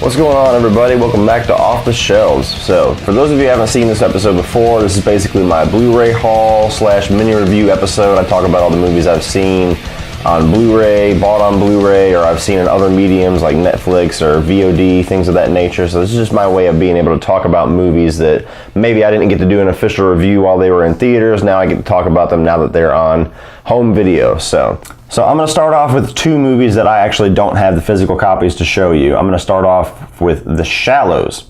What's going on, everybody? Welcome back to Off the Shelves. So, for those of you who haven't seen this episode before, this is basically my Blu-ray haul / mini review episode. I talk about all the movies I've seen on Blu-ray, bought on Blu-ray, or I've seen in other mediums like Netflix or VOD, things of that nature. So this is just my way of being able to talk about movies that maybe I didn't get to do an official review while they were in theaters. Now I get to talk about them now that they're on home video. So I'm going to start off with two movies that I actually don't have the physical copies to show you. I'm going to start off with The Shallows.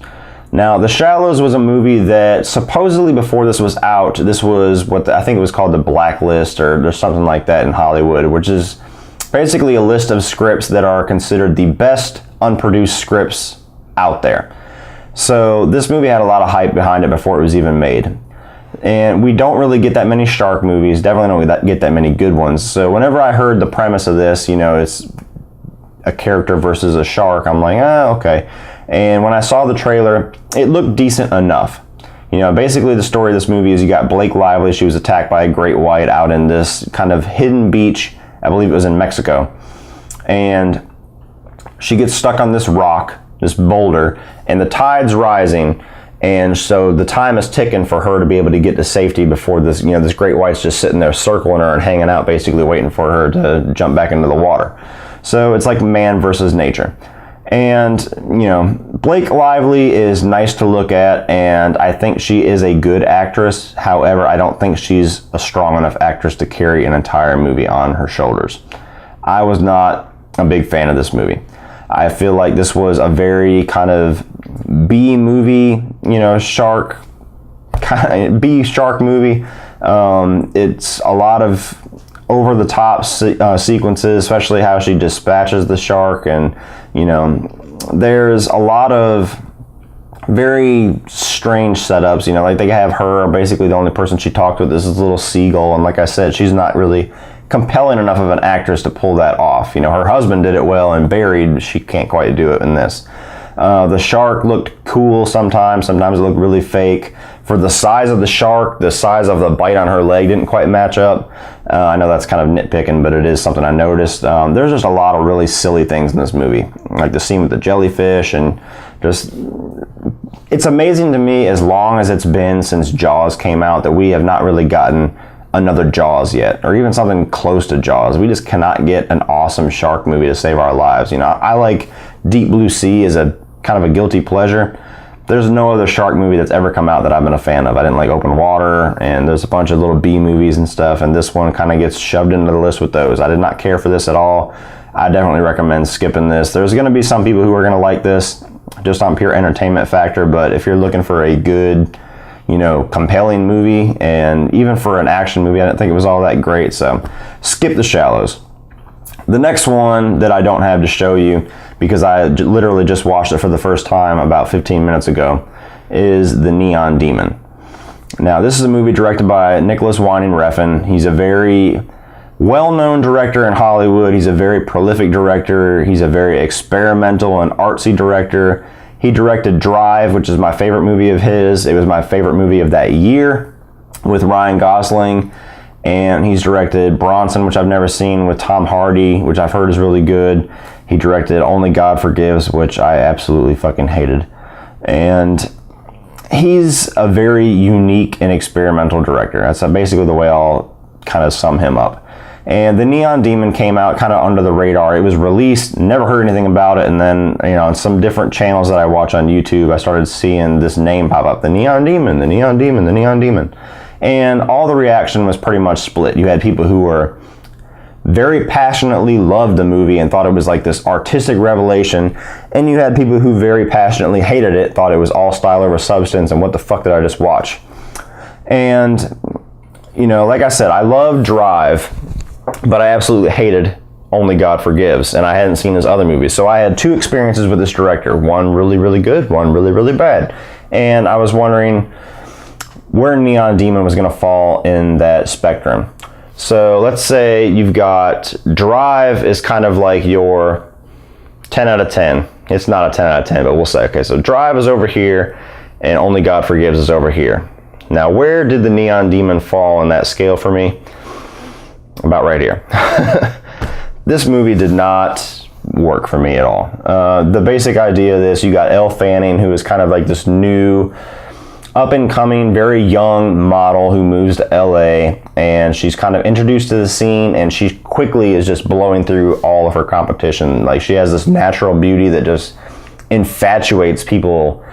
Now, The Shallows was a movie that supposedly before this was out, this was what I think it was called the Blacklist or there's something like that in Hollywood, which is basically a list of scripts that are considered the best unproduced scripts out there. So this movie had a lot of hype behind it before it was even made. And we don't really get that many shark movies, definitely don't get that many good ones. So whenever I heard the premise of this, you know, it's a character versus a shark, I'm like, okay. And when I saw the trailer, it looked decent enough. You know, basically the story of this movie is you got Blake Lively. She was attacked by a great white out in this kind of hidden beach. I believe it was in Mexico. And she gets stuck on this rock, this boulder, and the tide's rising. And so the time is ticking for her to be able to get to safety before this, you know, this great white's just sitting there circling her and hanging out, basically waiting for her to jump back into the water. So it's like man versus nature. And, you know, Blake Lively is nice to look at, and I think she is a good actress. However, I don't think she's a strong enough actress to carry an entire movie on her shoulders. I was not a big fan of this movie. I feel like this was a very kind of B movie, you know, B shark movie. It's a lot of over-the-top sequences, especially how she dispatches the shark, and you know, there's a lot of very strange setups. You know, like they have her, basically the only person she talked with is this little seagull, and like I said, she's not really compelling enough of an actress to pull that off. You know, her husband did it well and Buried, she can't quite do it in this. The shark looked cool sometimes it looked really fake. For the size of the shark, the size of the bite on her leg didn't quite match up. I know that's kind of nitpicking, but it is something I noticed. There's just a lot of really silly things in this movie, like the scene with the jellyfish, and just, it's amazing to me, as long as it's been since Jaws came out, that we have not really gotten another Jaws yet, or even something close to Jaws. We just cannot get an awesome shark movie to save our lives. You know, I like Deep Blue Sea as a kind of a guilty pleasure. There's no other shark movie that's ever come out that I've been a fan of. I didn't like Open Water, and there's a bunch of little B movies and stuff, and this one kind of gets shoved into the list with those. I did not care for this at all. I definitely recommend skipping this. There's going to be some people who are going to like this just on pure entertainment factor, but if you're looking for a good, you know, compelling movie, and even for an action movie, I didn't think it was all that great, so skip The Shallows. The next one that I don't have to show you, because I literally just watched it for the first time about 15 minutes ago, is The Neon Demon. Now, this is a movie directed by Nicholas Winding Refn. He's a very well-known director in Hollywood. He's a very prolific director. He's a very experimental and artsy director. He directed Drive, which is my favorite movie of his. It was my favorite movie of that year with Ryan Gosling. And he's directed Bronson, which I've never seen, with Tom Hardy, which I've heard is really good. He directed Only God Forgives, which I absolutely fucking hated. And he's a very unique and experimental director. That's basically the way I'll kind of sum him up. And The Neon Demon came out kind of under the radar. It was released, never heard anything about it, and then, you know, on some different channels that I watch on YouTube, I started seeing this name pop up, The Neon Demon, The Neon Demon, The Neon Demon. And all the reaction was pretty much split. You had people who were very passionately loved the movie and thought it was like this artistic revelation, and you had people who very passionately hated it, thought it was all style over substance, and what the fuck did I just watch? And, you know, like I said, I love Drive, but I absolutely hated Only God Forgives, and I hadn't seen his other movies. So I had two experiences with this director, one really, really good, one really, really bad. And I was wondering where Neon Demon was going to fall in that spectrum. So let's say you've got Drive is kind of like your 10 out of 10. It's not a 10 out of 10, but we'll say, okay, so Drive is over here and Only God Forgives is over here. Now, where did the Neon Demon fall in that scale for me? About right here. This movie did not work for me at all. The basic idea of this, you got Elle Fanning, who is kind of like this new up-and-coming, very young model who moves to LA, and she's kind of introduced to the scene, and she quickly is just blowing through all of her competition. Like, she has this natural beauty that just infatuates people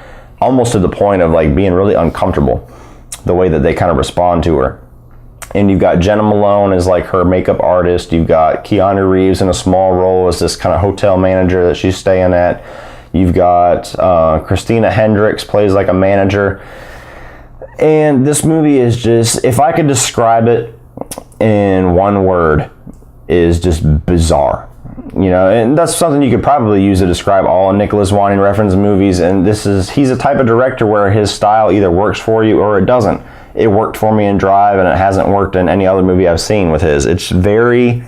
almost to the point of like being really uncomfortable, the way that they kind of respond to her. And you've got Jenna Malone as like her makeup artist. You've got Keanu Reeves in a small role as this kind of hotel manager that she's staying at. You've got Christina Hendricks plays like a manager. And this movie is just, if I could describe it in one word, is just bizarre. You know, and that's something you could probably use to describe all Nicholas Winding Refn's movies. And he's a type of director where his style either works for you or it doesn't. It worked for me in Drive, and it hasn't worked in any other movie I've seen with his. It's just very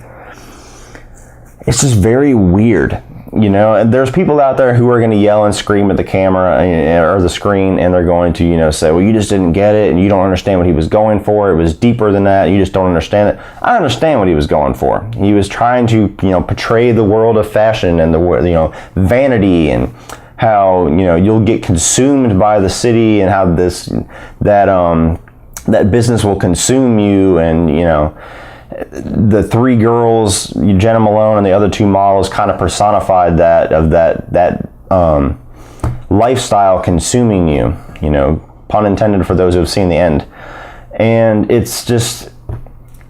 weird. You know, and there's people out there who are going to yell and scream at the camera or the screen, and they're going to, you know, say, well, you just didn't get it, and you don't understand what he was going for. It was deeper than that. You just don't understand it. I understand what he was going for. He was trying to, you know, portray the world of fashion and the, you know, vanity, and how, you know, you'll get consumed by the city, and how that business will consume you, and, you know, the three girls, Jenna Malone and the other two models, kind of personified that lifestyle consuming you, you know, pun intended for those who have seen the end. And it's just,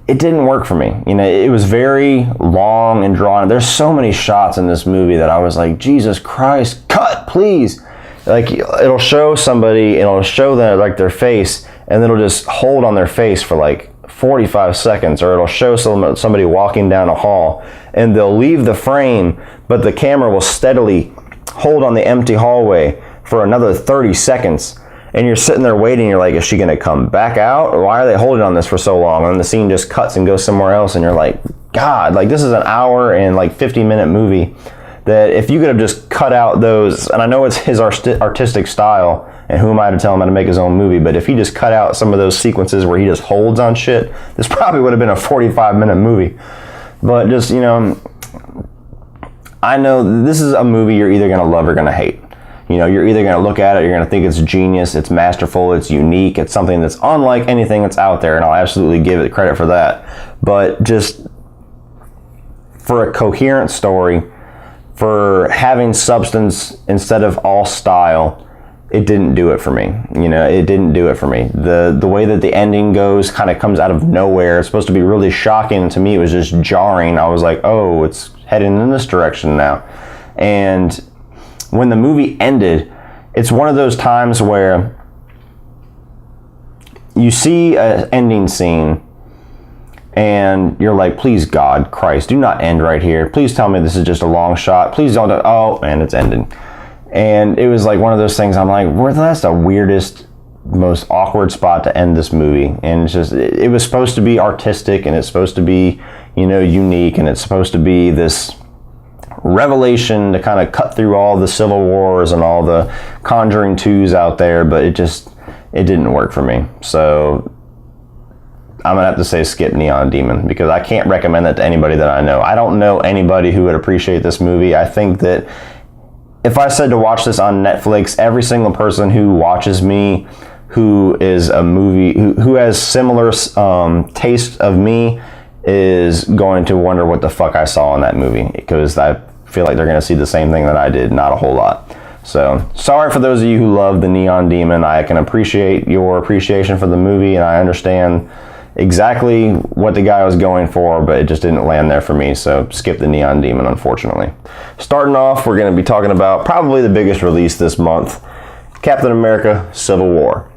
it didn't work for me. You know, it was very long and drawn. There's so many shots in this movie that I was like, Jesus Christ, cut, please. Like, it'll show somebody, it'll show them like their face, and it'll just hold on their face for like 45 seconds, or it'll show somebody walking down a hall, and they'll leave the frame, but the camera will steadily hold on the empty hallway for another 30 seconds, and you're sitting there waiting. You're like, is she going to come back out, or why are they holding on this for so long? And the scene just cuts and goes somewhere else, and you're like, God, like, this is an hour and like 50-minute movie that if you could have just cut out those, and I know it's his artistic style, and who am I to tell him how to make his own movie, but if he just cut out some of those sequences where he just holds on shit, this probably would have been a 45-minute movie. But just, you know, I know this is a movie you're either going to love or going to hate. You know, you're either going to look at it, you're going to think it's genius, it's masterful, it's unique, it's something that's unlike anything that's out there, and I'll absolutely give it credit for that. But just for a coherent story, for having substance instead of all style, it didn't do it for me. You know, it didn't do it for me. The way that the ending goes kind of comes out of nowhere. It's supposed to be really shocking. To me, it was just jarring. I was like, oh, it's heading in this direction now. And when the movie ended, it's one of those times where you see an ending scene and you're like, please, God, Christ, do not end right here. Please tell me this is just a long shot. Please don't. Oh, and it's ended. And it was like one of those things, I'm like, well, that's the weirdest, most awkward spot to end this movie. And it's just, it was supposed to be artistic, and it's supposed to be, you know, unique, and it's supposed to be this revelation to kind of cut through all the Civil Wars and all the Conjuring 2s out there, but it didn't work for me. So I'm gonna have to say skip Neon Demon, because I can't recommend that to anybody that I know. I don't know anybody who would appreciate this movie. I think that if I said to watch this on Netflix, every single person who watches me, who is a movie, who has similar taste of me, is going to wonder what the fuck I saw in that movie, because I feel like they're going to see the same thing that I did, not a whole lot. So, sorry for those of you who love the Neon Demon. I can appreciate your appreciation for the movie, and I understand exactly what the guy was going for, but it just didn't land there for me, so skip the Neon Demon, unfortunately. Starting off, we're going to be talking about probably the biggest release this month, Captain America: Civil War.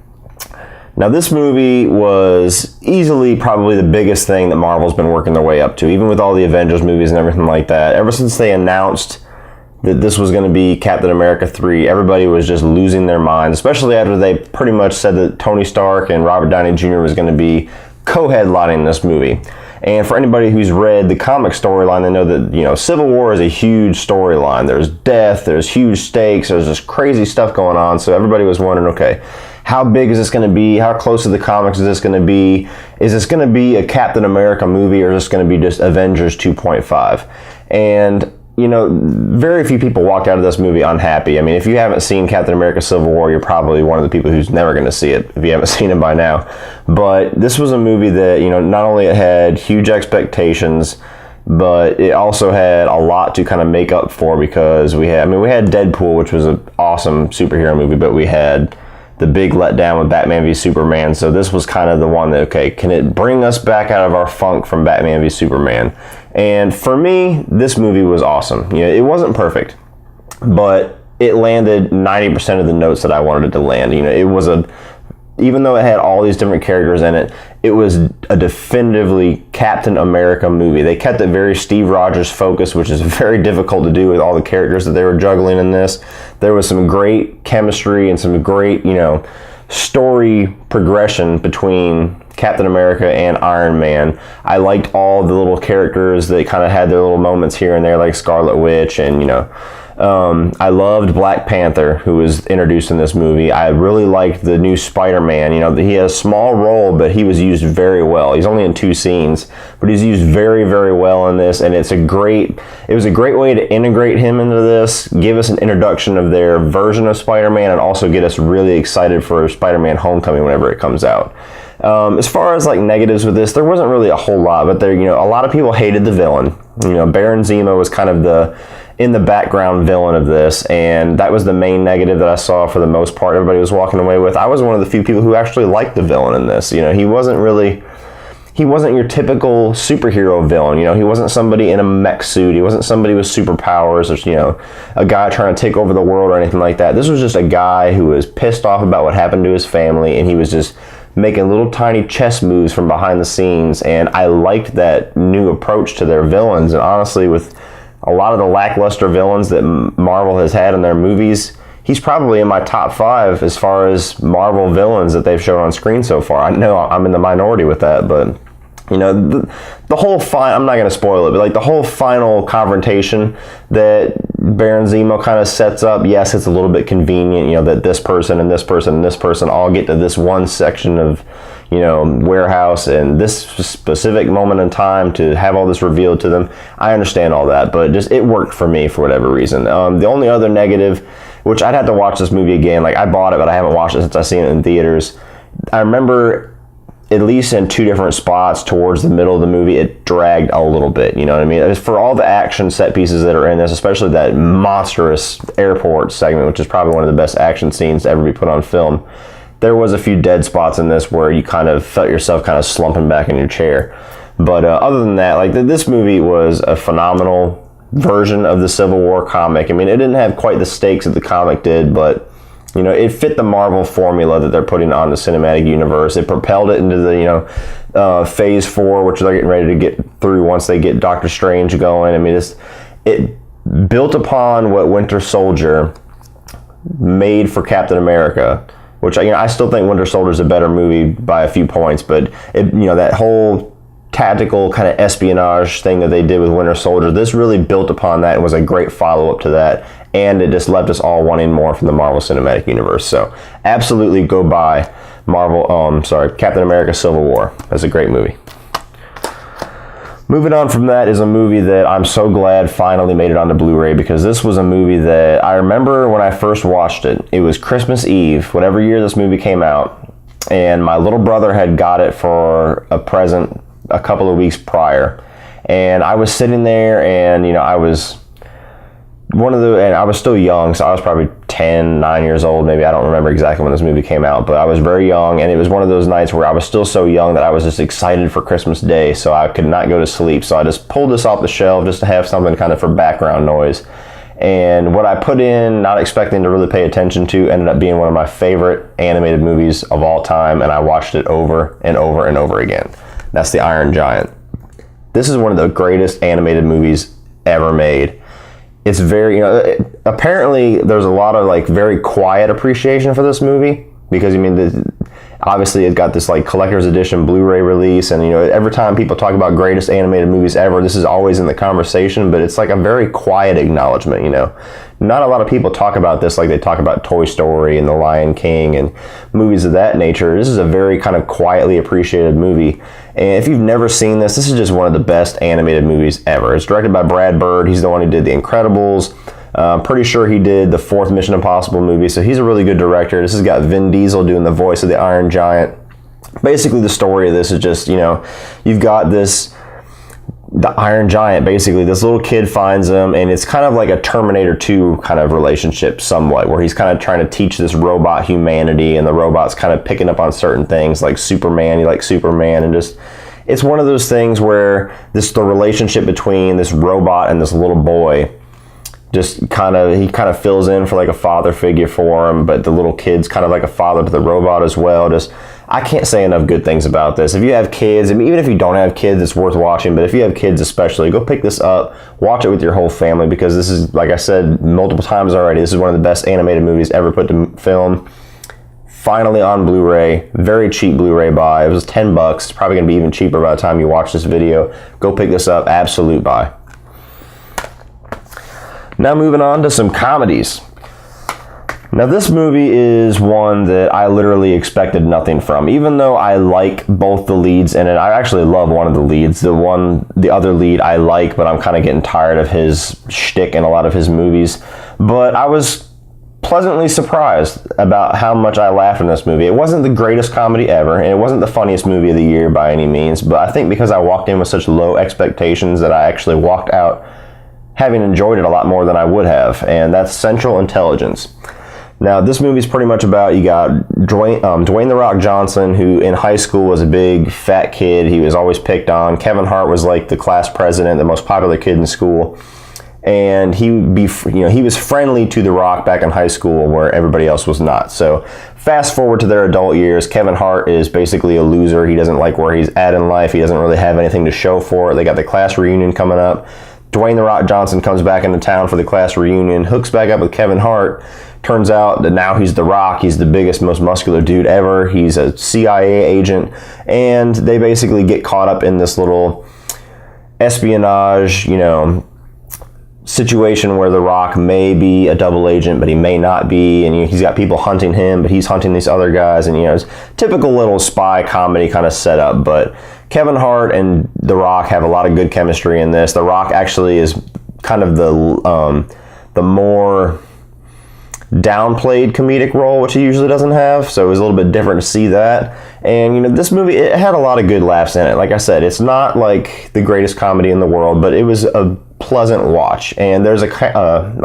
Now, this movie was easily probably the biggest thing that Marvel's been working their way up to, even with all the Avengers movies and everything like that. Ever since they announced that this was going to be Captain America 3, everybody was just losing their minds, especially after they pretty much said that Tony Stark and Robert Downey Jr. was going to be co-headlining this movie. And for anybody who's read the comic storyline, they know that, you know, Civil War is a huge storyline. There's death, there's huge stakes, there's just crazy stuff going on. So everybody was wondering, okay, how big is this going to be? How close to the comics is this going to be? Is this going to be a Captain America movie, or is this going to be just Avengers 2.5? And very few people walked out of this movie unhappy. I mean, if you haven't seen Captain America Civil War, you're probably one of the people who's never going to see it if you haven't seen it by now. But this was a movie that, not only it had huge expectations, but it also had a lot to kind of make up for, because we had Deadpool, which was an awesome superhero movie, but we had the big letdown with Batman v Superman. So this was kind of the one that, okay, can it bring us back out of our funk from Batman v Superman? And for me, this movie was awesome. It wasn't perfect, but it landed 90% of the notes that I wanted it to land. It was even though it had all these different characters in it, it was a definitively Captain America movie. They kept it very Steve Rogers focused, which is very difficult to do with all the characters that they were juggling in this. There was some great chemistry and some great, story progression between Captain America and Iron Man. I liked all the little characters that kind of had their little moments here and there, like Scarlet Witch, and I loved Black Panther, who was introduced in this movie. I really liked the new Spider-Man. He had a small role, but he was used very well. He's only in 2 scenes, but he's used very, very well in this, and it was a great way to integrate him into this, give us an introduction of their version of Spider-Man, and also get us really excited for Spider-Man Homecoming whenever it comes out. As far as negatives with this, there wasn't really a whole lot, but a lot of people hated the villain. Baron Zemo was kind of in the background villain of this, and that was the main negative that I saw for the most part. Everybody was walking away with. I was one of the few people who actually liked the villain in this. He wasn't your typical superhero villain. He wasn't somebody in a mech suit. He wasn't somebody with superpowers, or a guy trying to take over the world or anything like that. This was just a guy who was pissed off about what happened to his family, and he was just making little tiny chess moves from behind the scenes. And I liked that new approach to their villains. And honestly, with a lot of the lackluster villains that Marvel has had in their movies, he's probably in my top 5 as far as Marvel villains that they've shown on screen so far. I know I'm in the minority with that, but the whole I'm not going to spoil it, but the whole final confrontation that Baron Zemo kind of sets up, yes, it's a little bit convenient, that this person and this person and this person all get to this one section of warehouse and this specific moment in time to have all this revealed to them. I understand all that, but it worked for me for whatever reason. The only other negative, which I'd have to watch this movie again, I bought it, but I haven't watched it since I've seen it in theaters. I remember, at least in 2 different spots towards the middle of the movie, it dragged a little bit. You know what I mean? For all the action set pieces that are in this, especially that monstrous airport segment, which is probably one of the best action scenes to ever be put on film, there was a few dead spots in this where you kind of felt yourself kind of slumping back in your chair. But other than that, this movie was a phenomenal version of the Civil War comic. I mean, it didn't have quite the stakes that the comic did, but it fit the Marvel formula that they're putting on the cinematic universe. It propelled it into the Phase 4, which they're getting ready to get through once they get Doctor Strange going. I mean, it built upon what Winter Soldier made for Captain America, which I still think Winter Soldier is a better movie by a few points, but that whole tactical kind of espionage thing that they did with Winter Soldier, this really built upon that and was a great follow-up to that, and it just left us all wanting more from the Marvel Cinematic Universe. So absolutely go buy Captain America Civil War. That's a great movie. Moving on from that is a movie that I'm so glad finally made it onto Blu-ray, because this was a movie that I remember when I first watched it. It was Christmas Eve, whatever year this movie came out, and my little brother had got it for a present a couple of weeks prior. And I was sitting there, and I was and I was still young, so I was probably 9 years old, maybe. I don't remember exactly when this movie came out, but I was very young, and it was one of those nights where I was still so young that I was just excited for Christmas Day, so I could not go to sleep. So I just pulled this off the shelf just to have something kind of for background noise. And what I put in, not expecting to really pay attention to, ended up being one of my favorite animated movies of all time, and I watched it over and over and over again. That's The Iron Giant. This is one of the greatest animated movies ever made. It's very, apparently there's a lot of very quiet appreciation for this movie, because Obviously, it got this like collector's edition Blu-ray release, and every time people talk about greatest animated movies ever, this is always in the conversation, but it's like a very quiet acknowledgement. Not a lot of people talk about this like they talk about Toy Story and The Lion King and movies of that nature. This is a very kind of quietly appreciated movie, and if you've never seen this is just one of the best animated movies ever. It's directed by Brad Bird. He's the one who did The Incredibles. I'm pretty sure he did the 4th Mission Impossible movie, so he's a really good director. This has got Vin Diesel doing the voice of the Iron Giant. Basically, the story of this is just, you've got the Iron Giant, basically. This little kid finds him, and it's kind of like a Terminator 2 kind of relationship somewhat, where he's kind of trying to teach this robot humanity, and the robot's kind of picking up on certain things, like Superman. He likes Superman, and just... It's one of those things where the relationship between this robot and this little boy just he kind of fills in for like a father figure for him, but the little kid's kind of like a father to the robot as well. I can't say enough good things about this. If you have kids, I mean, even if you don't have kids, it's worth watching, but if you have kids especially, go pick this up, watch it with your whole family, because this is, like I said multiple times already, this is one of the best animated movies ever put to film. Finally on Blu-ray, very cheap Blu-ray buy. It was $10. It's probably going to be even cheaper by the time you watch this video. Go pick this up, absolute buy. Now moving on to some comedies. Now this movie is one that I literally expected nothing from. Even though I like both the leads in it, I actually love one of the leads. The other lead I like, but I'm kind of getting tired of his shtick in a lot of his movies. But I was pleasantly surprised about how much I laughed in this movie. It wasn't the greatest comedy ever, and it wasn't the funniest movie of the year by any means, but I think because I walked in with such low expectations that I actually walked out having enjoyed it a lot more than I would have, and that's Central Intelligence. Now, this movie's pretty much about, you got Dwayne "The Rock" Johnson, who in high school was a big fat kid. He was always picked on. Kevin Hart was like the class president, the most popular kid in school, and he was friendly to The Rock back in high school where everybody else was not. So fast forward to their adult years, Kevin Hart is basically a loser. He doesn't like where he's at in life. He doesn't really have anything to show for it. They got the class reunion coming up. Dwayne "The Rock" Johnson comes back into town for the class reunion, hooks back up with Kevin Hart. Turns out that now he's The Rock. He's the biggest, most muscular dude ever. He's a CIA agent, and they basically get caught up in this little espionage, situation where The Rock may be a double agent, but he may not be, and he's got people hunting him, but he's hunting these other guys, and it's typical little spy comedy kind of setup. But Kevin Hart and The Rock have a lot of good chemistry in this. The Rock actually is kind of the more downplayed comedic role, which he usually doesn't have, so it was a little bit different to see that. And this movie, it had a lot of good laughs in it. Like I said, it's not like the greatest comedy in the world, but it was a pleasant watch. And there's I'm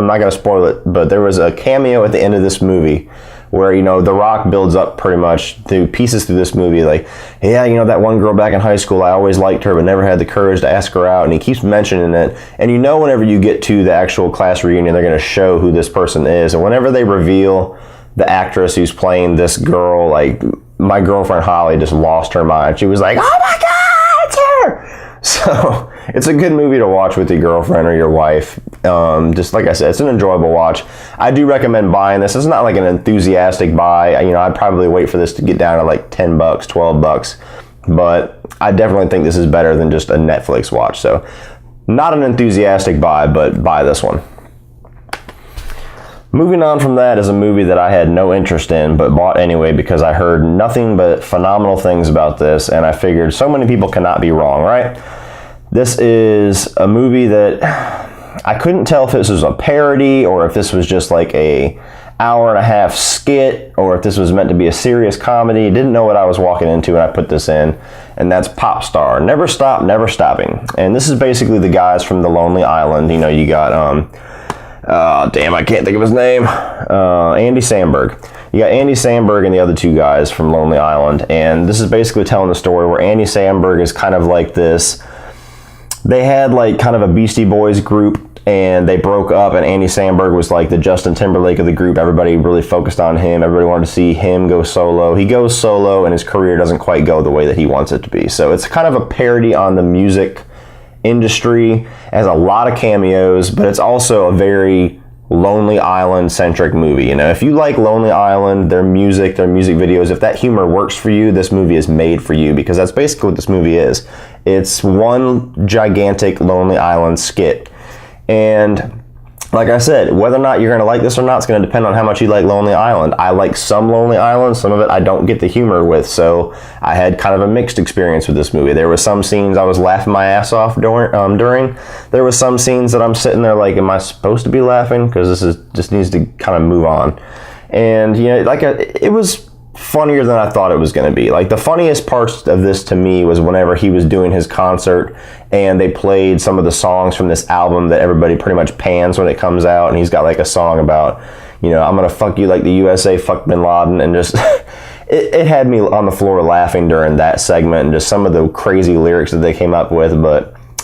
not going to spoil it, but there was a cameo at the end of this movie where, The Rock builds up pretty much through pieces through this movie, like, yeah, that one girl back in high school, I always liked her, but never had the courage to ask her out, and he keeps mentioning it, and whenever you get to the actual class reunion, they're going to show who this person is, and whenever they reveal the actress who's playing this girl, like, my girlfriend Holly just lost her mind. She was like, oh my God, it's her! So, it's a good movie to watch with your girlfriend or your wife. Just like I said, it's an enjoyable watch. I do recommend buying this. It's not like an enthusiastic buy. I'd probably wait for this to get down to like $10, $12, but I definitely think this is better than just a Netflix watch. So, not an enthusiastic buy, but buy this one. Moving on from that is a movie that I had no interest in, but bought anyway because I heard nothing but phenomenal things about this, and I figured so many people cannot be wrong, right? This is a movie that I couldn't tell if this was a parody or if this was just like a hour-and-a-half skit or if this was meant to be a serious comedy. Didn't know what I was walking into when I put this in, and that's Popstar. Never Stop, Never Stopping. And this is basically the guys from The Lonely Island. You got, I can't think of his name. Andy Samberg. You got Andy Samberg and the other two guys from Lonely Island, and this is basically telling the story where Andy Samberg is kind of like this. They had like kind of a Beastie Boys group, and they broke up, and Andy Samberg was like the Justin Timberlake of the group. Everybody really focused on him. Everybody wanted to see him go solo. He goes solo, and his career doesn't quite go the way that he wants it to be. So it's kind of a parody on the music industry. It has a lot of cameos, but it's also a very Lonely Island centric movie. You know, if you like Lonely Island, their music videos, if that humor works for you, this movie is made for you, because that's basically what this movie is. It's one gigantic Lonely Island skit. And like I said, whether or not you're going to like this or not, it's going to depend on how much you like Lonely Island. I like some Lonely Island, some of it I don't get the humor with, so I had kind of a mixed experience with this movie. There were some scenes I was laughing my ass off during. There were some scenes that I'm sitting there like, am I supposed to be laughing? Because just needs to kind of move on. And you know, it was funnier than I thought it was going to be. Like, the funniest parts of this to me was whenever he was doing his concert and they played some of the songs from this album that everybody pretty much pans when it comes out, and he's got like a song about, you know, I'm gonna fuck you like the USA fucked Bin Laden, and just it had me on the floor laughing during that segment, and just some of the crazy lyrics that they came up with,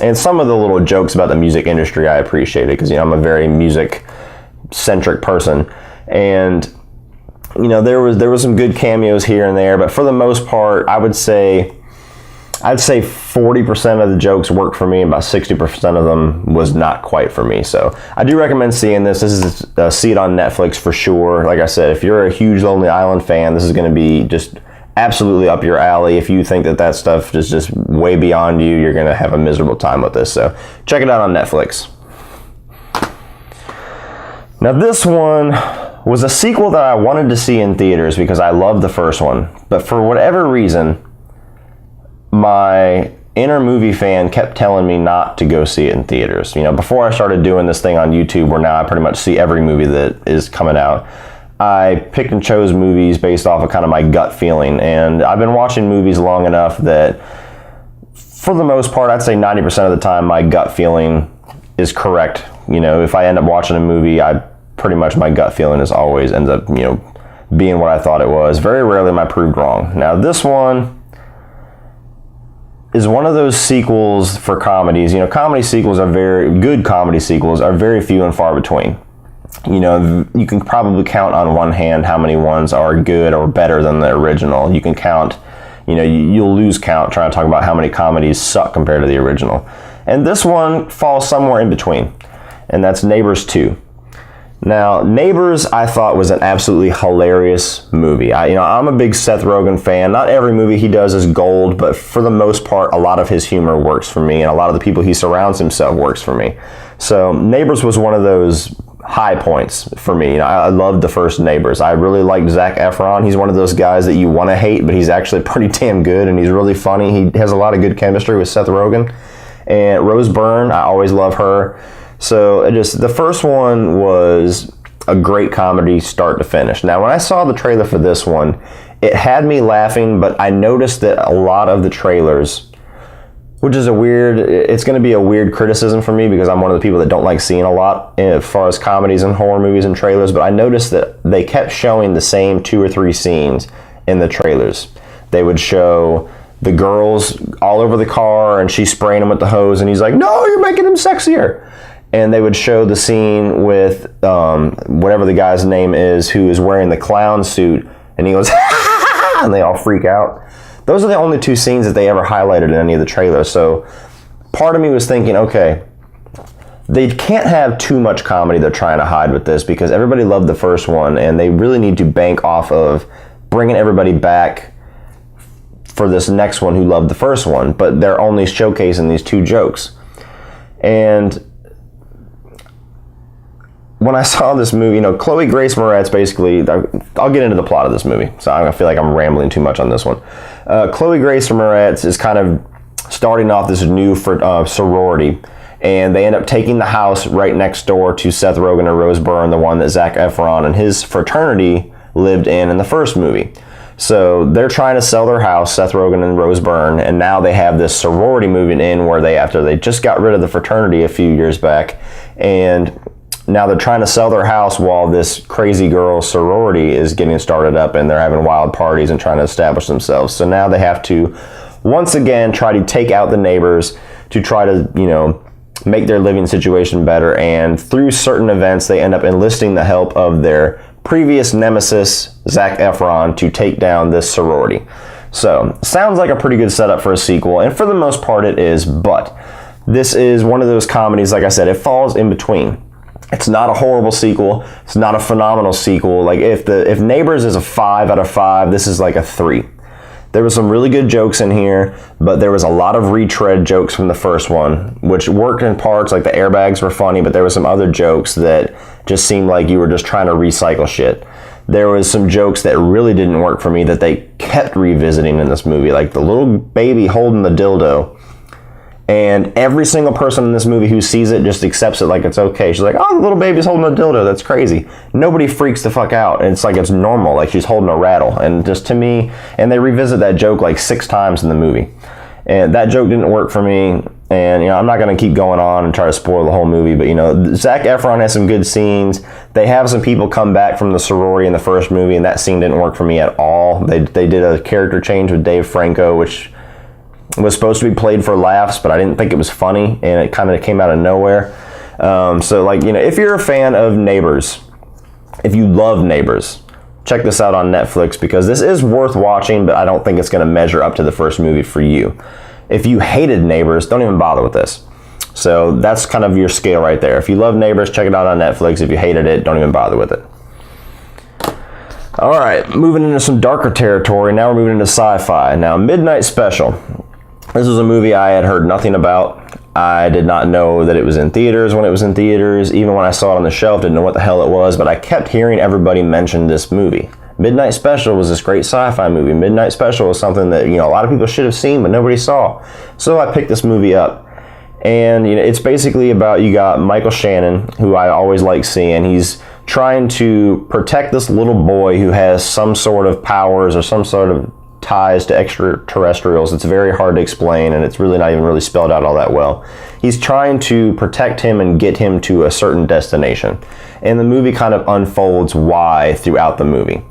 and some of the little jokes about the music industry I appreciated, because, you know, I'm a very music centric person. And you know, there was some good cameos here and there, but for the most part, I'd say 40% of the jokes worked for me, and about 60% of them was not quite for me. So I do recommend seeing this. This is see it on Netflix for sure. Like I said, if you're a huge Lonely Island fan, this is going to be just absolutely up your alley. If you think that stuff is just way beyond you, you're going to have a miserable time with this. So check it out on Netflix. Now this one was a sequel that I wanted to see in theaters because I loved the first one. But for whatever reason, my inner movie fan kept telling me not to go see it in theaters. You know, before I started doing this thing on YouTube, where now I pretty much see every movie that is coming out, I picked and chose movies based off of kind of my gut feeling. And I've been watching movies long enough that, for the most part, I'd say 90% of the time, my gut feeling is correct. You know, if I end up watching a movie, pretty much my gut feeling always ends up, you know, being what I thought it was. Very rarely am I proved wrong. Now this one is one of those sequels for comedies. You know, comedy sequels are very few and far between. You know, you can probably count on one hand how many ones are good or better than the original. You can count, you know, you'll lose count trying to talk about how many comedies suck compared to the original. And this one falls somewhere in between, and that's Neighbors 2. Now, Neighbors, I thought, was an absolutely hilarious movie. I'm a big Seth Rogen fan. Not every movie he does is gold, but for the most part, a lot of his humor works for me, and a lot of the people he surrounds himself works for me. So, Neighbors was one of those high points for me. You know, I loved the first Neighbors. I really liked Zac Efron. He's one of those guys that you want to hate, but he's actually pretty damn good, and he's really funny. He has a lot of good chemistry with Seth Rogen. And Rose Byrne, I always love her. So the first one was a great comedy start to finish. Now, when I saw the trailer for this one, it had me laughing, but I noticed that a lot of the trailers, which is it's going to be a weird criticism for me because I'm one of the people that don't like seeing a lot as far as comedies and horror movies and trailers, but I noticed that they kept showing the same 2 or 3 scenes in the trailers. They would show the girls all over the car and she's spraying them with the hose and he's like, no, you're making them sexier. And they would show the scene with whatever the guy's name is who is wearing the clown suit, and he goes, and they all freak out. Those are the only 2 scenes that they ever highlighted in any of the trailers. So part of me was thinking, okay, they can't have too much comedy they're trying to hide with this because everybody loved the first one, and they really need to bank off of bringing everybody back for this next one who loved the first one, but they're only showcasing these 2 jokes. And when I saw this movie, you know, Chloe Grace Moretz basically, I'll get into the plot of this movie, so I feel like I'm rambling too much on this one. Chloe Grace Moretz is kind of starting off this new sorority, and they end up taking the house right next door to Seth Rogen and Rose Byrne, the one that Zac Efron and his fraternity lived in the first movie. So they're trying to sell their house, Seth Rogen and Rose Byrne, and now they have this sorority moving in where after they just got rid of the fraternity a few years back, and now they're trying to sell their house while this crazy girl sorority is getting started up and they're having wild parties and trying to establish themselves. So now they have to, once again, try to take out the neighbors to try to, you know, make their living situation better. And through certain events, they end up enlisting the help of their previous nemesis, Zac Efron, to take down this sorority. So, sounds like a pretty good setup for a sequel, and for the most part it is, but this is one of those comedies, like I said, it falls in between. It's not a horrible sequel. It's not a phenomenal sequel. Like if Neighbors is a 5 out of 5, this is like a 3. There was some really good jokes in here, but there was a lot of retread jokes from the first one, which worked in parts. Like the airbags were funny, but there was some other jokes that just seemed like you were just trying to recycle shit. There was some jokes that really didn't work for me that they kept revisiting in this movie, like the little baby holding the dildo. And every single person in this movie who sees it just accepts it like it's okay. She's like, oh, the little baby's holding a dildo. That's crazy. Nobody freaks the fuck out. And it's like it's normal, like she's holding a rattle. And just to me, and they revisit that joke like 6 times in the movie. And that joke didn't work for me. And, you know, I'm not going to keep going on and try to spoil the whole movie. But, you know, Zac Efron has some good scenes. They have some people come back from the sorority in the first movie, and that scene didn't work for me at all. They did a character change with Dave Franco, which was supposed to be played for laughs, but I didn't think it was funny, and it kind of came out of nowhere. So, like, you know, if you're a fan of Neighbors, if you love Neighbors, check this out on Netflix, because this is worth watching, but I don't think it's going to measure up to the first movie for you. If you hated Neighbors, don't even bother with this. So that's kind of your scale right there. If you love Neighbors, check it out on Netflix. If you hated it, don't even bother with it. All right, moving into some darker territory. Now we're moving into sci-fi. Now, Midnight Special. This was a movie I had heard nothing about. I did not know that it was in theaters when it was in theaters. Even when I saw it on the shelf, didn't know what the hell it was, but I kept hearing everybody mention this movie. Midnight Special was this great sci-fi movie. Midnight Special was something that, you know, a lot of people should have seen, but nobody saw. So I picked this movie up. And, you know, it's basically about, you got Michael Shannon, who I always like seeing. He's trying to protect this little boy who has some sort of powers or some sort of ties to extraterrestrials. It's very hard to explain, and it's really not even really spelled out all that well. He's trying to protect him and get him to a certain destination. And the movie kind of unfolds why throughout the movie.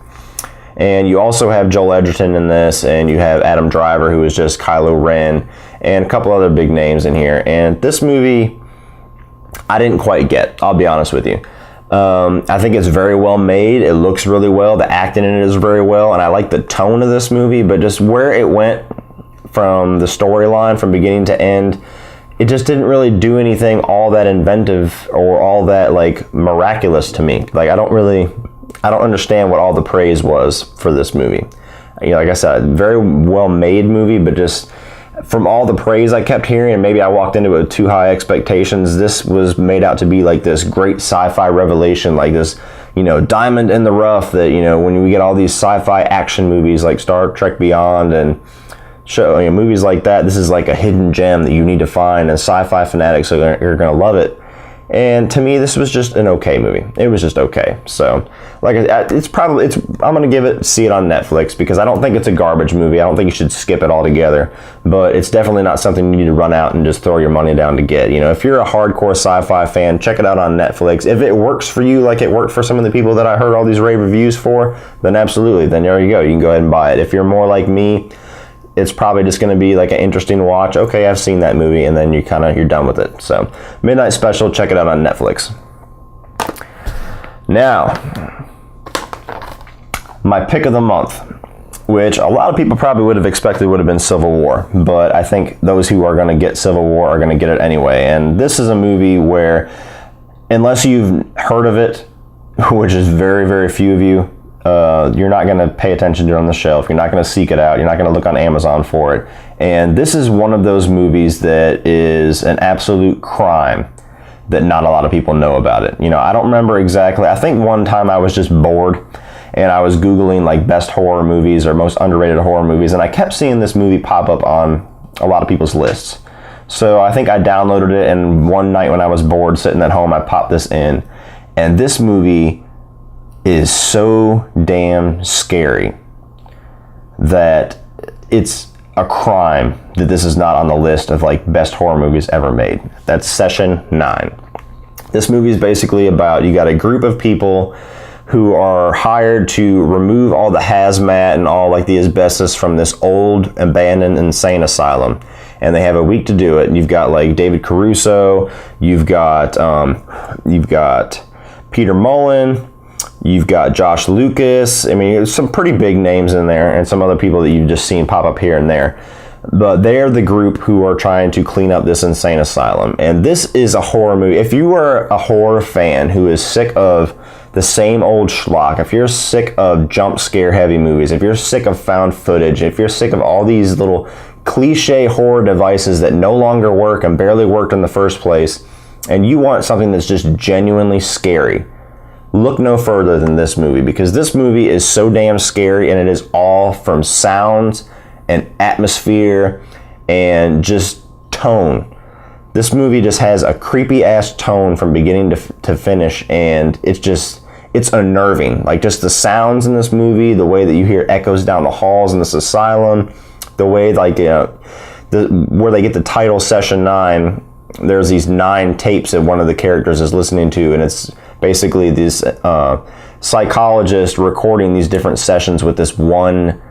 And you also have Joel Edgerton in this, and you have Adam Driver, who is just Kylo Ren, and a couple other big names in here. And this movie, I didn't quite get, I'll be honest with you. I think it's very well made. It looks really well. The acting in it is very well, and I like the tone of this movie, but just where it went from the storyline from beginning to end, it just didn't really do anything all that inventive or all that like miraculous to me. Like I don't understand what all the praise was for this movie. You know, like I said, very well made movie, but just from all the praise I kept hearing, and maybe I walked into it with too high expectations, this was made out to be like this great sci-fi revelation, like this, you know, diamond in the rough that, you know, when we get all these sci-fi action movies like Star Trek Beyond and movies like that, this is like a hidden gem that you need to find, and sci-fi fanatics are going to love it. And to me, this was just an okay movie. It was just okay. So, like, I'm gonna see it on Netflix, because I don't think it's a garbage movie. I don't think you should skip it altogether. But it's definitely not something you need to run out and just throw your money down to get. You know, if you're a hardcore sci-fi fan, check it out on Netflix. If it works for you, like it worked for some of the people that I heard all these rave reviews for, then absolutely. Then there you go. You can go ahead and buy it. If you're more like me, it's probably just going to be like an interesting watch. Okay, I've seen that movie, and then you're done with it. So, Midnight Special, check it out on Netflix. Now, my pick of the month, which a lot of people probably would have expected would have been Civil War, but I think those who are going to get Civil War are going to get it anyway. And this is a movie where, unless you've heard of it, which is very, very few of you, you're not going to pay attention to it on the shelf. You're not going to seek it out. You're not going to look on Amazon for it. And this is one of those movies that is an absolute crime that not a lot of people know about it. You know, I don't remember exactly. I think one time I was just bored and I was Googling like best horror movies or most underrated horror movies, and I kept seeing this movie pop up on a lot of people's lists. So I think I downloaded it, and one night when I was bored sitting at home, I popped this in. And this movie is so damn scary that it's a crime that this is not on the list of like best horror movies ever made. That's Session 9. This movie is basically about, you got a group of people who are hired to remove all the hazmat and all like the asbestos from this old abandoned insane asylum, and they have a week to do it. And you've got like David Caruso, you've got Peter Mullen, you've got Josh Lucas. I mean, there's some pretty big names in there, and some other people that you've just seen pop up here and there. But they're the group who are trying to clean up this insane asylum. And this is a horror movie. If you are a horror fan who is sick of the same old schlock, if you're sick of jump scare heavy movies, if you're sick of found footage, if you're sick of all these little cliche horror devices that no longer work and barely worked in the first place, and you want something that's just genuinely scary, look no further than this movie, because this movie is so damn scary, and it is all from sounds and atmosphere and just tone. This movie just has a creepy ass tone from beginning to finish, and it's unnerving. Like, just the sounds in this movie, the way that you hear echoes down the halls in this asylum, the way, like, where they get the title Session 9, there's these 9 tapes that one of the characters is listening to, and it's basically this psychologist recording these different sessions with this one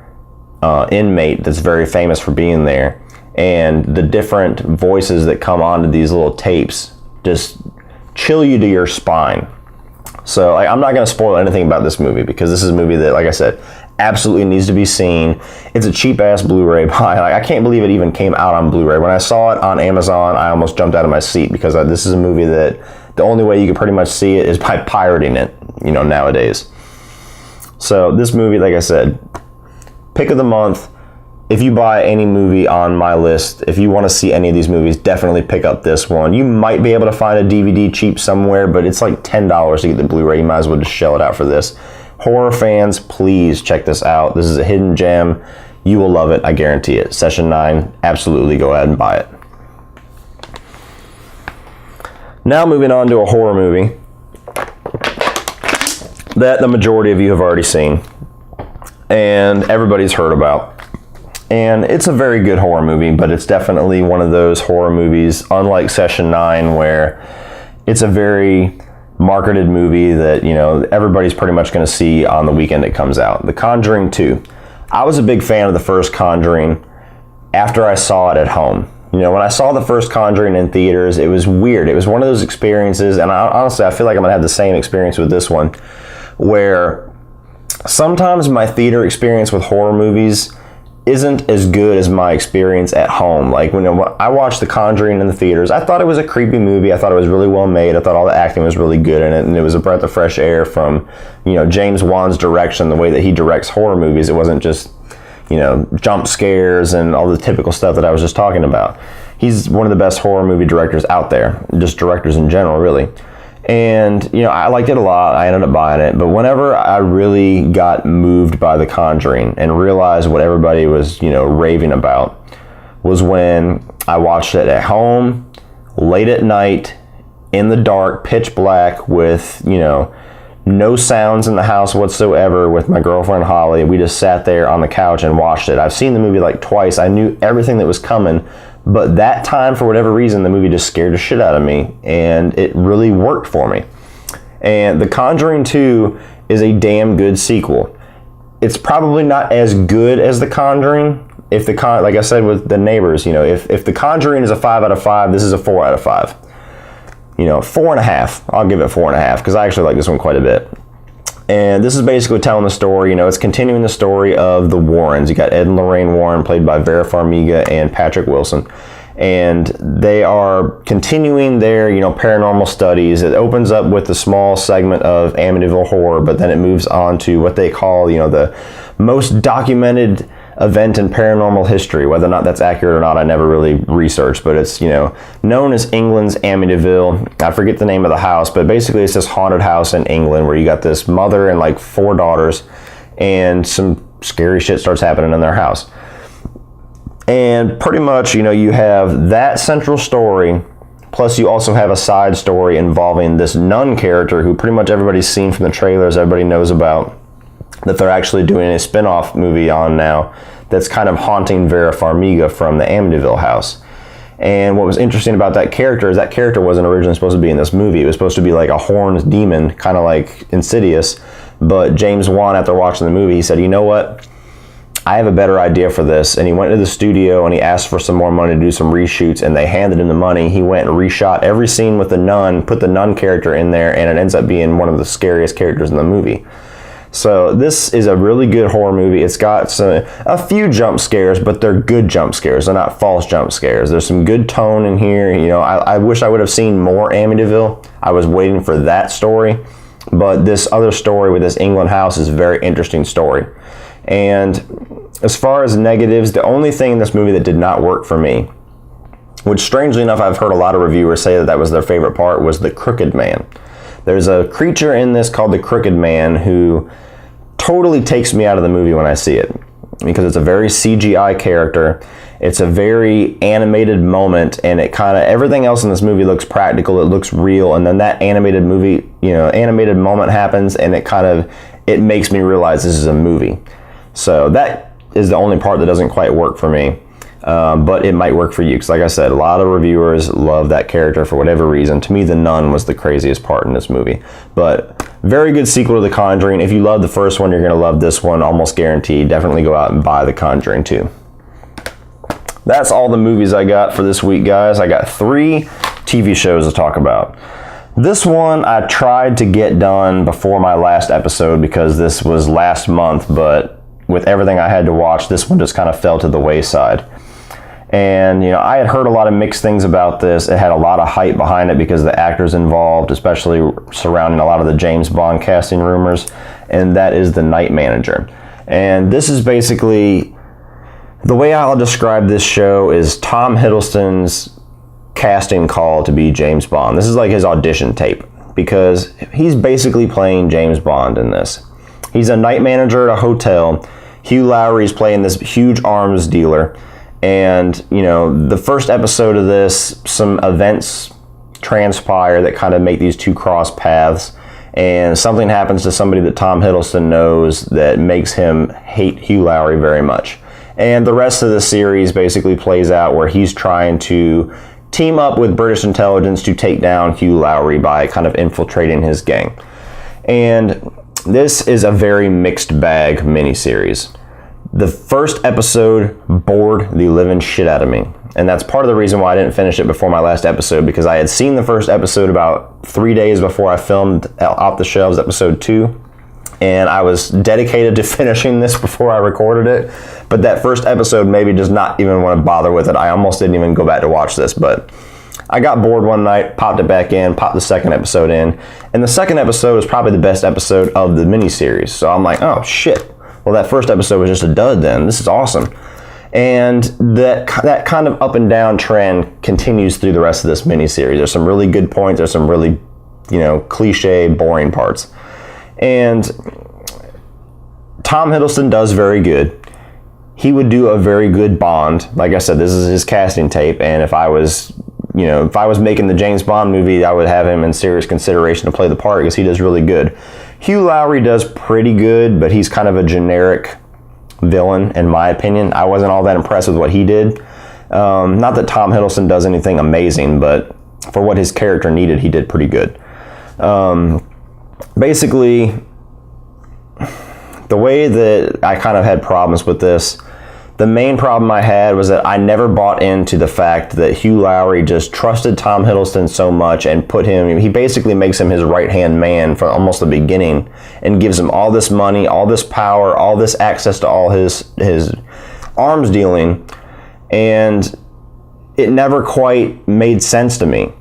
inmate that's very famous for being there, and the different voices that come onto these little tapes just chill you to your spine. So I'm not going to spoil anything about this movie, because this is a movie that, like I said, absolutely needs to be seen. It's a cheap ass Blu-ray buy. Like, I can't believe it even came out on Blu-ray. When I saw it on Amazon, I almost jumped out of my seat, because this is a movie that the only way you can pretty much see it is by pirating it, nowadays. So this movie, like I said, pick of the month. If you buy any movie on my list, if you want to see any of these movies, definitely pick up this one. You might be able to find a DVD cheap somewhere, but it's like $10 to get the Blu-ray. You might as well just shell it out for this. Horror fans, please check this out. This is a hidden gem. You will love it, I guarantee it. Session 9, absolutely go ahead and buy it. Now moving on to a horror movie that the majority of you have already seen and everybody's heard about. And it's a very good horror movie, but it's definitely one of those horror movies, unlike Session 9, where it's a very marketed movie that, everybody's pretty much going to see on the weekend it comes out. The Conjuring 2. I was a big fan of the first Conjuring after I saw it at home. When I saw the first Conjuring in theaters, it was weird. It was one of those experiences, and honestly, I feel like I'm going to have the same experience with this one, where sometimes my theater experience with horror movies isn't as good as my experience at home. Like, when I watched The Conjuring in the theaters, I thought it was a creepy movie. I thought it was really well made. I thought all the acting was really good in it, and it was a breath of fresh air from, James Wan's direction, the way that he directs horror movies. It wasn't just, jump scares and all the typical stuff that I was just talking about. He's one of the best horror movie directors out there, just directors in general, really. And, I liked it a lot. I ended up buying it. But whenever I really got moved by The Conjuring and realized what everybody was, raving about, was when I watched it at home, late at night, in the dark, pitch black, with, no sounds in the house whatsoever, with my girlfriend Holly. We just sat there on the couch and watched it. I've seen the movie like twice. I knew everything that was coming. But that time, for whatever reason, the movie just scared the shit out of me, and it really worked for me. And The Conjuring 2 is a damn good sequel. It's probably not as good as The Conjuring. Like I said with The Neighbors, if The Conjuring is a 5 out of 5, this is a 4 out of 5. 4.5. I'll give it 4.5, because I actually like this one quite a bit. And this is basically telling the story, it's continuing the story of the Warrens. You got Ed and Lorraine Warren, played by Vera Farmiga and Patrick Wilson. And they are continuing their, paranormal studies. It opens up with a small segment of Amityville horror, but then it moves on to what they call, the most documented event in paranormal history. Whether or not that's accurate or not, I never really researched, but it's, known as England's Amityville. I forget the name of the house, but basically it's this haunted house in England where you got this mother and like 4 daughters, and some scary shit starts happening in their house. And pretty much, you have that central story, plus you also have a side story involving this nun character who pretty much everybody's seen from the trailers, everybody knows about, that they're actually doing a spin-off movie on now that's kind of haunting Vera Farmiga from the Amityville house. And what was interesting about that character is that character wasn't originally supposed to be in this movie. It was supposed to be like a horned demon, kind of like Insidious. But James Wan, after watching the movie, he said, you know what? I have a better idea for this. And he went to the studio and he asked for some more money to do some reshoots, and they handed him the money. He went and reshot every scene with the nun, put the nun character in there, and it ends up being one of the scariest characters in the movie. So this is a really good horror movie. It's got a few jump scares, but they're good jump scares. They're not false jump scares. There's some good tone in here. You know, I wish I would have seen more Amityville. I was waiting for that story, but this other story with this England house is a very interesting story. And as far as negatives, the only thing in this movie that did not work for me, which strangely enough I've heard a lot of reviewers say that was their favorite part, was the Crooked Man. There's a creature in this called the Crooked Man who totally takes me out of the movie when I see it, because it's a very CGI character. It's a very animated moment, and it kind of, everything else in this movie looks practical, it looks real, and then that animated moment happens, and it makes me realize this is a movie. So that is the only part that doesn't quite work for me. But it might work for you, because like I said, a lot of reviewers love that character for whatever reason. To me, the nun was the craziest part in this movie. But very good sequel to The Conjuring. If you love the first one, you're going to love this one, almost guaranteed. Definitely go out and buy The Conjuring 2. That's all the movies I got for this week, guys. I got 3 TV shows to talk about. This one I tried to get done before my last episode because this was last month, but with everything I had to watch, this one just kind of fell to the wayside. And, I had heard a lot of mixed things about this. It had a lot of hype behind it because of the actors involved, especially surrounding a lot of the James Bond casting rumors, and that is The Night Manager. And this is basically, the way I'll describe this show is Tom Hiddleston's casting call to be James Bond. This is like his audition tape, because he's basically playing James Bond in this. He's a night manager at a hotel. Hugh Lowry's playing this huge arms dealer. And, the first episode of this, some events transpire that kind of make these two cross paths. And something happens to somebody that Tom Hiddleston knows that makes him hate Hugh Lowry very much. And the rest of the series basically plays out where he's trying to team up with British intelligence to take down Hugh Lowry by kind of infiltrating his gang. And this is a very mixed bag miniseries. The first episode bored the living shit out of me. And that's part of the reason why I didn't finish it before my last episode, because I had seen the first episode about 3 days before I filmed Off the Shelves episode 2. And I was dedicated to finishing this before I recorded it. But that first episode made me just not even want to bother with it. I almost didn't even go back to watch this. But I got bored one night, popped it back in, popped the second episode in. And the second episode was probably the best episode of the miniseries. So I'm like, oh shit. Well, that first episode was just a dud then. This is awesome. And that kind of up and down trend continues through the rest of this miniseries. There's some really good points. There's some really, cliche, boring parts. And Tom Hiddleston does very good. He would do a very good Bond. Like I said, this is his casting tape. And if I was making the James Bond movie, I would have him in serious consideration to play the part, because he does really good. Hugh Lowry does pretty good, but he's kind of a generic villain, in my opinion. I wasn't all that impressed with what he did. Not that Tom Hiddleston does anything amazing, but for what his character needed, he did pretty good. Basically, the way that I kind of had problems with this, the main problem I had was that I never bought into the fact that Hugh Lowry just trusted Tom Hiddleston so much and he basically makes him his right-hand man from almost the beginning, and gives him all this money, all this power, all this access to all his arms dealing, and it never quite made sense to me.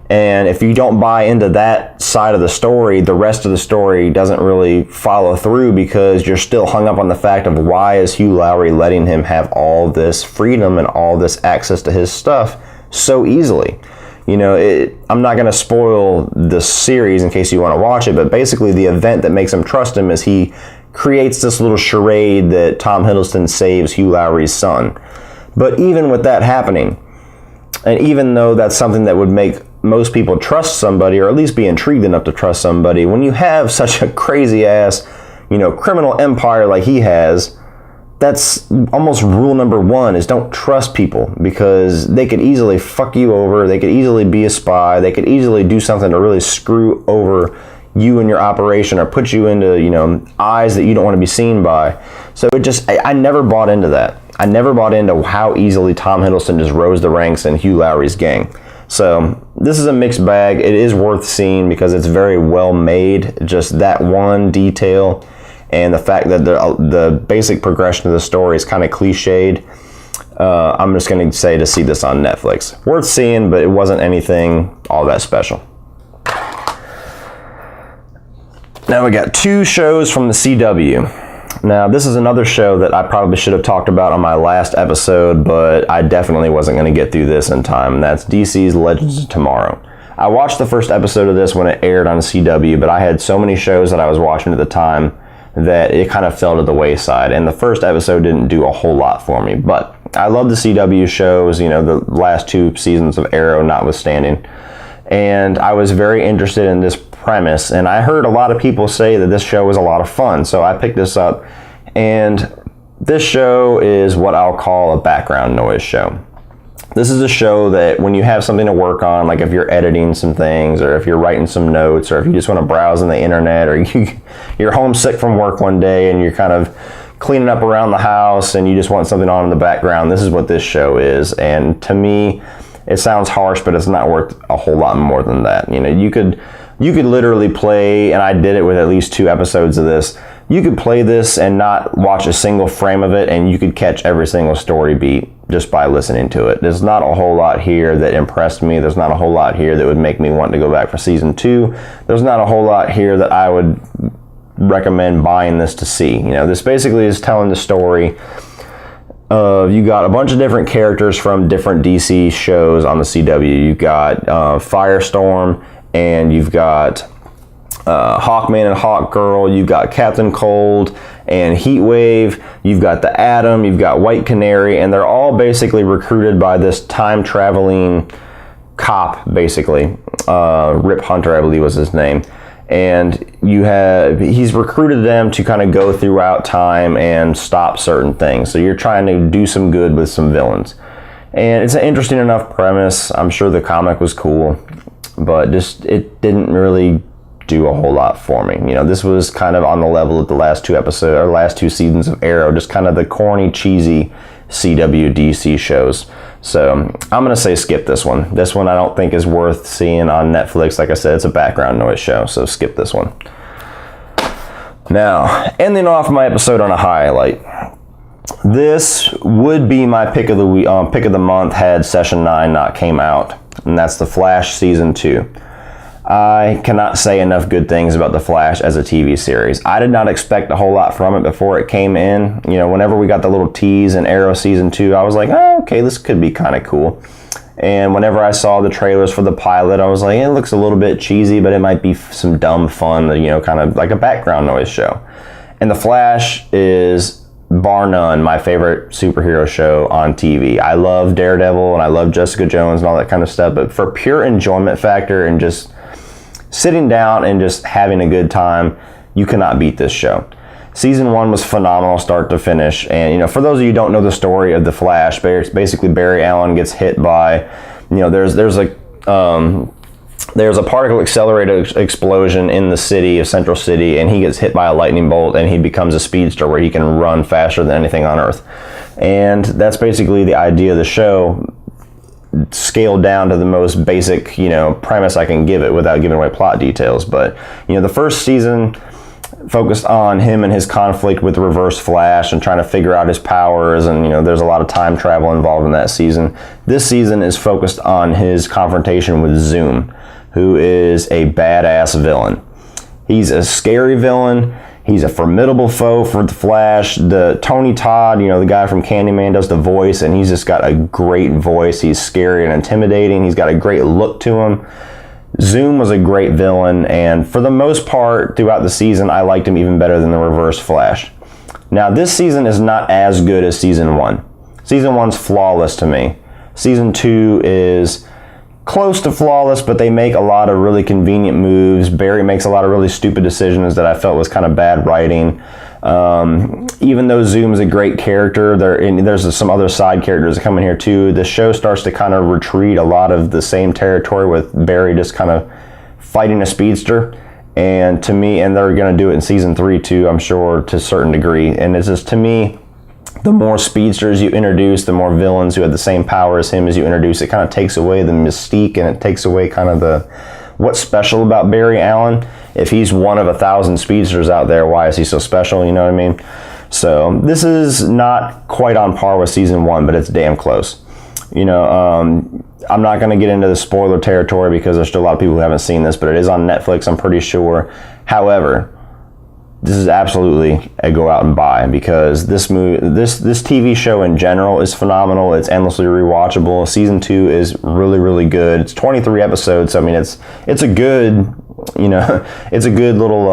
And if you don't buy into that side of the story, the rest of the story doesn't really follow through, because you're still hung up on the fact of why is Hugh Lowry letting him have all this freedom and all this access to his stuff so easily. I'm not going to spoil the series in case you want to watch it, but basically the event that makes him trust him is he creates this little charade that Tom Hiddleston saves Hugh Lowry's son. But even with that happening, and even though that's something that would make most people trust somebody, or at least be intrigued enough to trust somebody, when you have such a crazy ass, criminal empire like he has, that's almost rule number one, is don't trust people, because they could easily fuck you over, they could easily be a spy, they could easily do something to really screw over you and your operation, or put you into, eyes that you don't want to be seen by. So I never bought into that. I never bought into how easily Tom Hiddleston just rose the ranks in Hugh Lowry's gang. So this is a mixed bag. It is worth seeing because it's very well made. Just that one detail and the fact that the basic progression of the story is kind of cliched, I'm just going to say to see this on Netflix. Worth seeing, but it wasn't anything all that special. Now we got 2 shows from the CW. Now, this is another show that I probably should have talked about on my last episode, but I definitely wasn't going to get through this in time, and that's DC's Legends of Tomorrow. I watched the first episode of this when it aired on CW, but I had so many shows that I was watching at the time that it kind of fell to the wayside, and the first episode didn't do a whole lot for me. But I love the CW shows, you know, the last 2 seasons of Arrow notwithstanding, and I was very interested in this premise, and I heard a lot of people say that this show was a lot of fun, so I picked this up, and this show is what I'll call a background noise show. This is a show that when you have something to work on, like if you're editing some things, or if you're writing some notes, or if you just want to browse on the internet, or you're homesick from work one day and you're kind of cleaning up around the house and you just want something on in the background, this is what this show is. And to me, it sounds harsh, but it's not worth a whole lot more than that. You know, you could literally play, and I did it with at least 2 episodes of this, you could play this and not watch a single frame of it, and you could catch every single story beat just by listening to it. There's not a whole lot here that impressed me. There's not a whole lot here that would make me want to go back for season 2. There's not a whole lot here that I would recommend buying this to see. You know, this basically is telling the story of, you got a bunch of different characters from different DC shows on the CW. You've got Firestorm, and you've got Hawkman and Hawkgirl, you've got Captain Cold and Heatwave, you've got the Atom, you've got White Canary, and they're all basically recruited by this time-traveling cop, basically. Rip Hunter, I believe was his name. And he's recruited them to kind of go throughout time and stop certain things. So you're trying to do some good with some villains. And it's an interesting enough premise. I'm sure the comic was cool, but just it didn't really do a whole lot for me. You know, this was kind of on the level of the last 2 seasons of Arrow, just kind of the corny, cheesy CW DC shows. So I'm gonna say skip this one. This one I don't think is worth seeing on Netflix. Like I said, it's a background noise show, so skip this one. Now, ending off my episode on a highlight. This would be my pick of the month had Session 9 not came out, and that's The Flash Season 2. I cannot say enough good things about The Flash as a TV series. I did not expect a whole lot from it before it came in. You know, whenever we got the little tease in Arrow Season 2, I was like, oh, okay, this could be kind of cool. And whenever I saw the trailers for the pilot, I was like, it looks a little bit cheesy, but it might be some dumb fun, you know, kind of like a background noise show. And The Flash is, bar none, my favorite superhero show on TV. I love Daredevil and I love Jessica Jones and all that kind of stuff, but for pure enjoyment factor and just sitting down and just having a good time, you cannot beat this show. Season 1 was phenomenal start to finish, and you know, for those of you who don't know the story of The Flash, basically Barry Allen gets hit by, you know, there's a particle accelerator explosion in the city of Central City, and he gets hit by a lightning bolt, and he becomes a speedster where he can run faster than anything on Earth. And that's basically the idea of the show, scaled down to the most basic, you know, premise I can give it without giving away plot details. But you know, the first season focused on him and his conflict with Reverse Flash and trying to figure out his powers, and you know, there's a lot of time travel involved in that season. This season is focused on his confrontation with Zoom, who is a badass villain. He's a scary villain. He's a formidable foe for the Flash. The Tony Todd, you know, the guy from Candyman, does the voice, and he's just got a great voice. He's scary and intimidating. He's got a great look to him. Zoom was a great villain, and for the most part throughout the season, I liked him even better than the Reverse Flash. Now, this season is not as good as Season 1. Season 1's flawless to me. Season 2 is close to flawless, but they make a lot of really convenient moves. Barry makes a lot of really stupid decisions that I felt was kind of bad writing. Even though Zoom's a great character, there's some other side characters that come in here too. The show starts to kind of retreat a lot of the same territory with Barry just kind of fighting a speedster. And to me, and they're going to do it in Season 3 too, I'm sure, to a certain degree. And it's just, to me, the more speedsters you introduce, the more villains who have the same power as him as you introduce, it kind of takes away the mystique, and it takes away kind of what's special about Barry Allen? If he's one of 1,000 speedsters out there, why is he so special? You know what I mean? So this is not quite on par with season 1, but it's damn close. You know, I'm not going to get into the spoiler territory because there's still a lot of people who haven't seen this, but it is on Netflix, I'm pretty sure. However, this is absolutely a go out and buy, because this TV show in general is phenomenal. It's endlessly rewatchable. Season 2 is really, really good. It's 23 episodes, so I mean it's a good, you know, it's a good little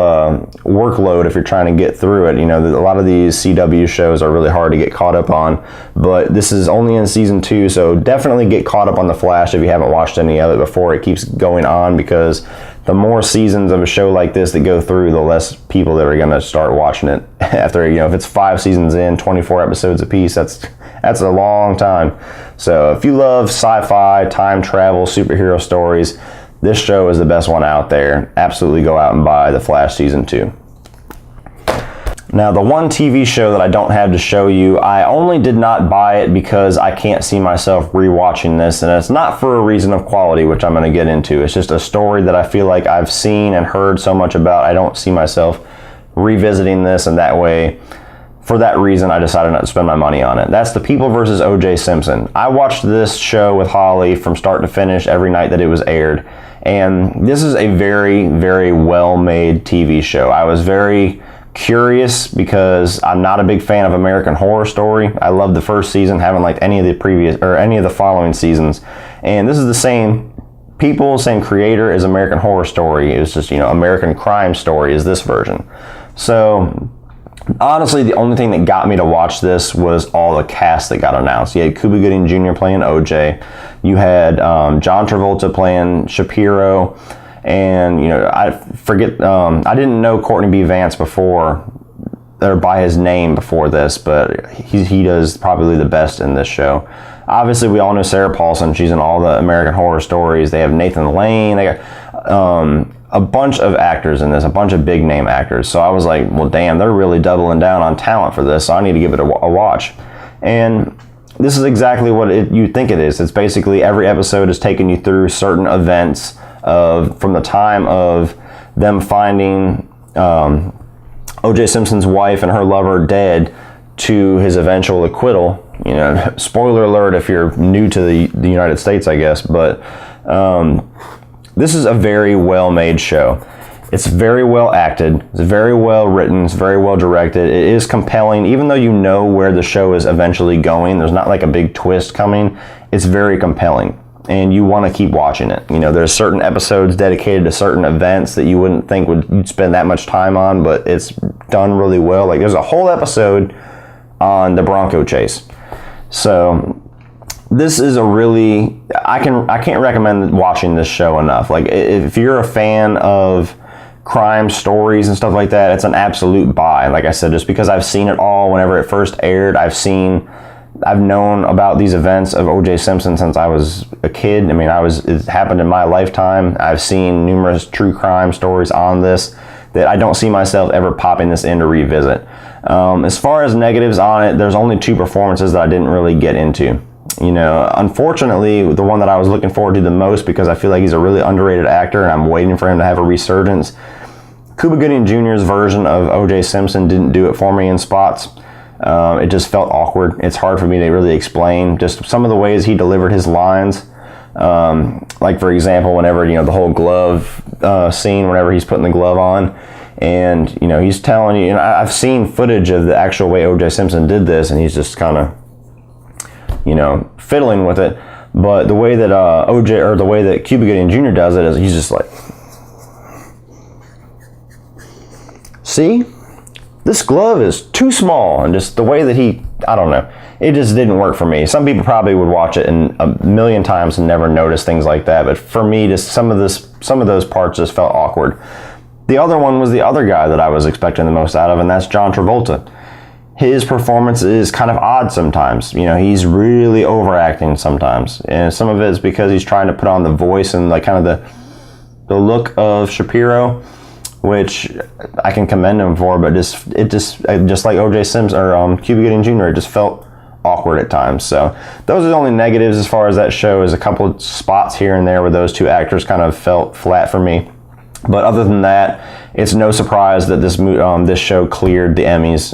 workload if you're trying to get through it. You know, a lot of these CW shows are really hard to get caught up on, but this is only in season 2, so definitely get caught up on The Flash if you haven't watched any of it before it keeps going on, because the more seasons of a show like this that go through, the less people that are going to start watching it after, you know, if it's 5 seasons in, 24 episodes apiece, that's a long time. So if you love sci-fi, time travel, superhero stories, this show is the best one out there. Absolutely go out and buy The Flash Season 2. Now, the one TV show that I don't have to show you, I only did not buy it because I can't see myself rewatching this, and it's not for a reason of quality, which I'm going to get into. It's just a story that I feel like I've seen and heard so much about, I don't see myself revisiting this, and that way, for that reason, I decided not to spend my money on it. That's The People vs. OJ Simpson. I watched this show with Holly from start to finish every night that it was aired, and this is a very, very well-made TV show. I was very curious because I'm not a big fan of American Horror Story. I loved the first season, haven't liked any of the previous or any of the following seasons. And this is the same people, same creator as American Horror Story. It was just, you know, American Crime Story is this version. So honestly, the only thing that got me to watch this was all the cast that got announced. You had Cuba Gooding Jr. playing OJ. You had John Travolta playing Shapiro. And, you know, I forget, I didn't know Courtney B. Vance before, or by his name before this, but he does probably the best in this show. Obviously, we all know Sarah Paulson. She's in all the American Horror Stories. They have Nathan Lane. They got a bunch of actors in this, a bunch of big name actors. So I was like, well, damn, they're really doubling down on talent for this, so I need to give it a watch. And this is exactly what you think it is. It's basically every episode is taking you through certain events from the time of them finding OJ Simpson's wife and her lover dead to his eventual acquittal. You know, spoiler alert if you're new to the United States, I guess, but this is a very well-made show. It's very well acted, it's very well written, it's very well directed. It is compelling, even though you know where the show is eventually going. There's not like a big twist coming. It's very compelling, and you want to keep watching it. You know, there's certain episodes dedicated to certain events that you wouldn't think you'd spend that much time on, but it's done really well. Like, there's a whole episode on the Bronco chase. So this is a really, I can't recommend watching this show enough. Like, if you're a fan of crime stories and stuff like that, it's an absolute buy. Like I said, just because I've seen it all whenever it first aired, I've known about these events of OJ Simpson since I was a kid. I mean, it happened in my lifetime. I've seen numerous true crime stories on this that I don't see myself ever popping this in to revisit. As far as negatives on it, there's only 2 performances that I didn't really get into. You know, unfortunately, the one that I was looking forward to the most, because I feel like he's a really underrated actor and I'm waiting for him to have a resurgence, Cuba Gooding Jr.'s version of OJ Simpson didn't do it for me in spots. It just felt awkward. It's hard for me to really explain just some of the ways he delivered his lines. Like, for example, whenever, you know, the whole glove scene, whenever he's putting the glove on, and, you know, he's telling you, I've seen footage of the actual way OJ Simpson did this, and he's just kind of, you know, fiddling with it. But the way that the way that Cuba Gooding Jr. does it is he's just like, see, this glove is too small, and just the way that I don't know, it just didn't work for me. Some people probably would watch it a million times and never notice things like that, but for me, just some of those parts just felt awkward. The other one was the other guy that I was expecting the most out of, and that's John Travolta. His performance is kind of odd sometimes. You know, he's really overacting sometimes, and some of it is because he's trying to put on the voice and like kind of the look of Shapiro, which I can commend him for. But just like OJ Simpson or Cuba Gooding Jr., it just felt awkward at times. So those are the only negatives as far as that show, is a couple of spots here and there where those two actors kind of felt flat for me. But other than that, it's no surprise that this show cleared the Emmys.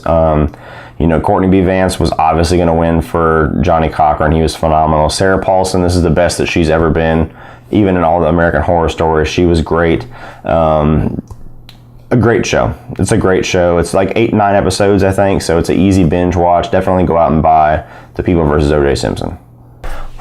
You know, Courtney B. Vance was obviously going to win for Johnny Cochran. He was phenomenal. Sarah Paulson, this is the best that she's ever been. Even in all the American Horror Stories, she was great. A great show. It's a great show. It's like 8-9 episodes, I think, so it's an easy binge watch. Definitely go out and buy The People vs. OJ Simpson.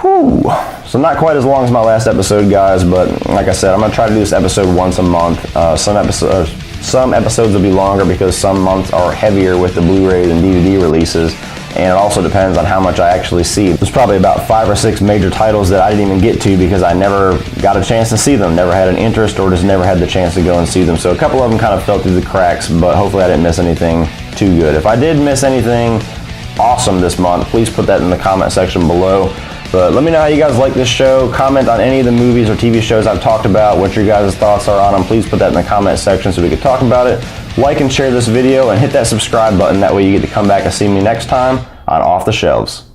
Whew. So not quite as long as my last episode, guys, but like I said, I'm going to try to do this episode once a month. Some episodes will be longer because some months are heavier with the Blu-ray and DVD releases, and it also depends on how much I actually see. There's probably about 5 or 6 major titles that I didn't even get to because I never got a chance to see them, never had an interest, or just never had the chance to go and see them. So a couple of them kind of fell through the cracks, but hopefully I didn't miss anything too good. If I did miss anything awesome this month, please put that in the comment section below. But let me know how you guys like this show. Comment on any of the movies or TV shows I've talked about, what your guys' thoughts are on them. Please put that in the comment section so we can talk about it. Like and share this video and hit that subscribe button. That way you get to come back and see me next time on Off the Shelves.